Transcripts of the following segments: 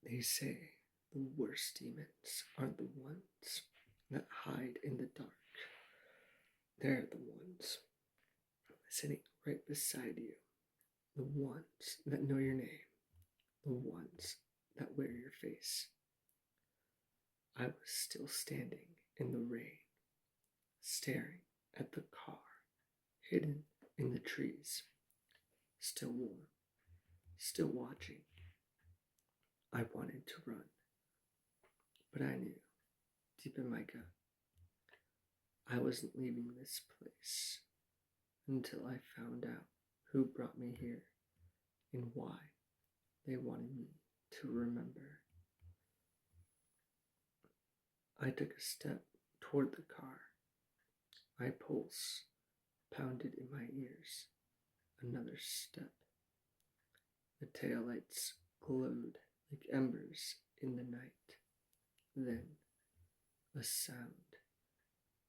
They say the worst demons are the ones that hide in the dark. They're the ones sitting right beside you, the ones that know your name, the ones that wear your face. I was still standing in the rain, staring at the car, hidden in the trees, still warm, still watching. I wanted to run, but I knew, deep in my gut, I wasn't leaving this place until I found out who brought me here and why they wanted me to remember. I took a step toward the car. My pulse pounded in my ears. Another step. The taillights glowed like embers in the night. Then, a sound.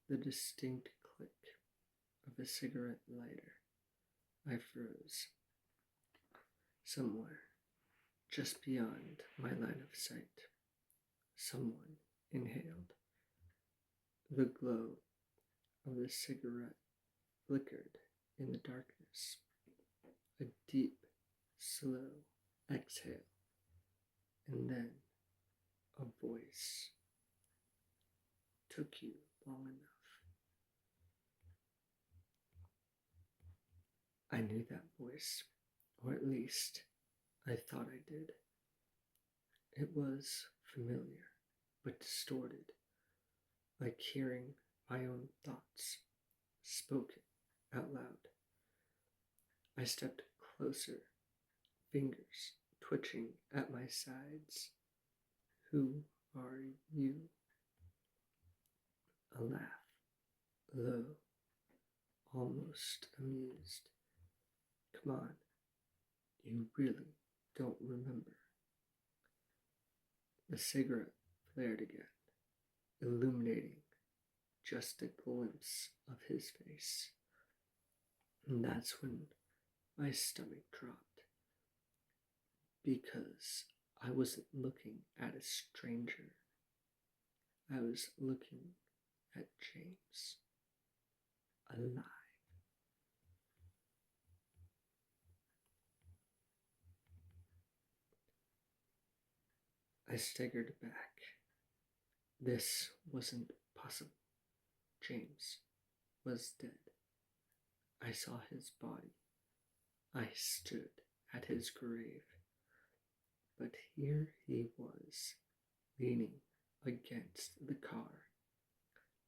The distinct click of a cigarette lighter. I froze. Somewhere, just beyond my line of sight, someone inhaled. The glow of the cigarette flickered in the darkness. A deep, slow exhale, and then a voice. Took you long enough. I knew that voice, or at least I thought I did. It was familiar, but distorted, like hearing my own thoughts spoken out loud. I stepped closer, fingers twitching at my sides. Who are you? A laugh, low, almost amused. Come on, you really don't remember. The cigarette flared again, illuminating just a glimpse of his face. And that's when my stomach dropped, because I wasn't looking at a stranger. I was looking at James, alive. I staggered back. This wasn't possible. James was dead. I saw his body. I stood at his grave. But here he was, leaning against the car,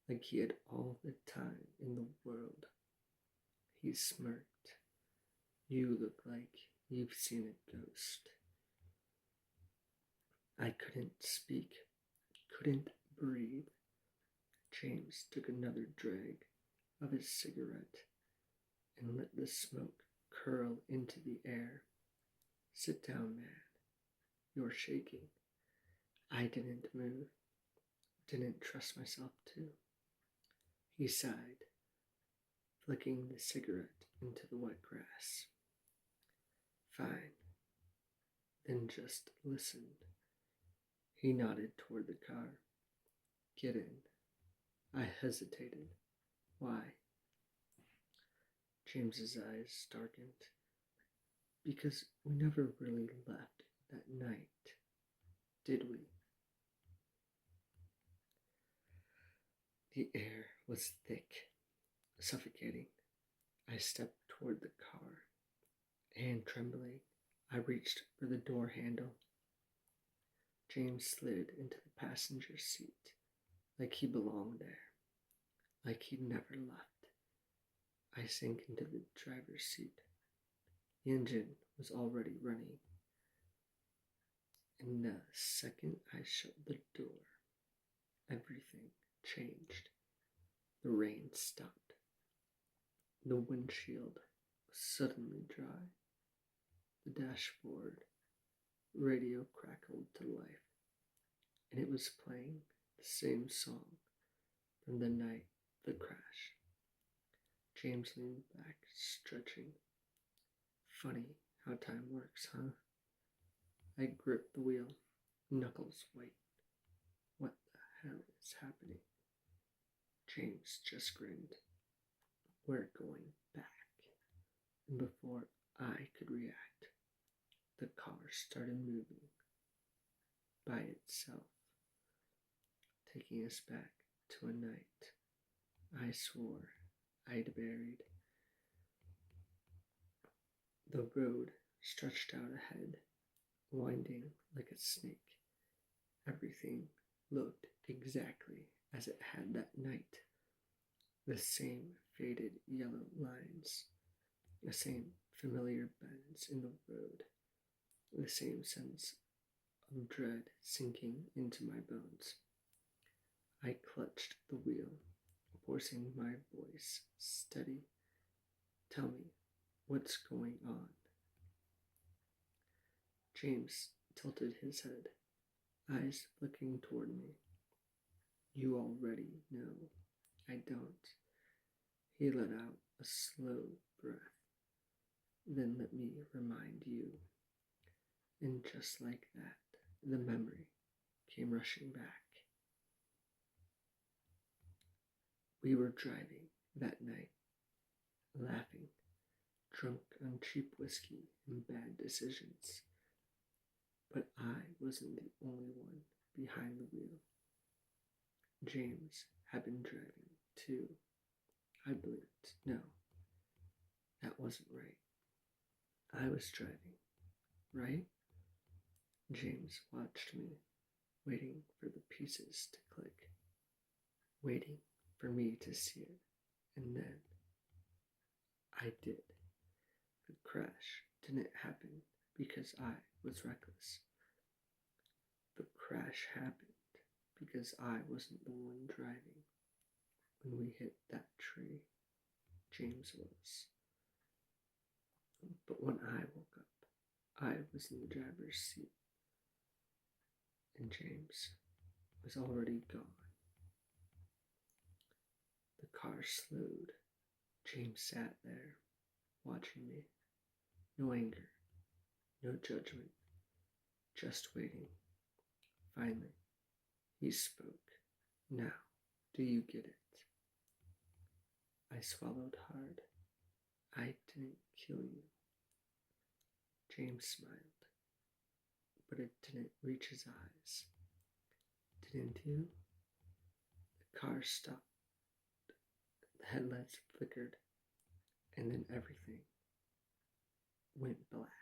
like he had all the time in the world. He smirked. You look like you've seen a ghost. I couldn't speak, couldn't breathe. James took another drag of his cigarette and let the smoke curl into the air. Sit down, man. You're shaking. I didn't move, didn't trust myself to. He sighed, flicking the cigarette into the wet grass. Fine. Then just listen. He nodded toward the car. Get in. I hesitated. Why? James's eyes darkened. Because we never really left that night, did we? The air was thick, suffocating. I stepped toward the car. Hand trembling, I reached for the door handle. James slid into the passenger seat, like he belonged there, like he'd never left. I sank into the driver's seat. The engine was already running. And the second I shut the door, everything changed. The rain stopped. The windshield was suddenly dry. The dashboard radio crackled to life, and it was playing the same song from the night of the crash. James leaned back, stretching. Funny how time works, huh? I gripped the wheel, knuckles white. What the hell is happening? James just grinned. We're going back. And before I could react, the car started moving by itself, taking us back to a night I swore I'd buried. The road stretched out ahead, winding like a snake. Everything looked exactly as it had that night. The same faded yellow lines, the same familiar bends in the road, the same sense of dread sinking into my bones. I clutched the wheel, forcing my voice steady. Tell me, what's going on? James tilted his head, eyes flicking toward me. You already know. I don't. He let out a slow breath. Then let me remind you. And just like that, the memory came rushing back. We were driving that night, laughing, drunk on cheap whiskey and bad decisions. But I wasn't the only one behind the wheel. James had been driving too. I blinked. No, that wasn't right. I was driving, right? James watched me, waiting for the pieces to click, waiting for me to see it, and then I did. The crash didn't happen because I was reckless. The crash happened because I wasn't the one driving. When we hit that tree, James was. But when I woke up, I was in the driver's seat, and James was already gone. The car slowed. James sat there, watching me. No anger, no judgment, just waiting. Finally, he spoke. Now, do you get it? I swallowed hard. I didn't kill you. James smiled, but it didn't reach his eyes. Didn't you? The car stopped. The headlights flickered, and then everything went black.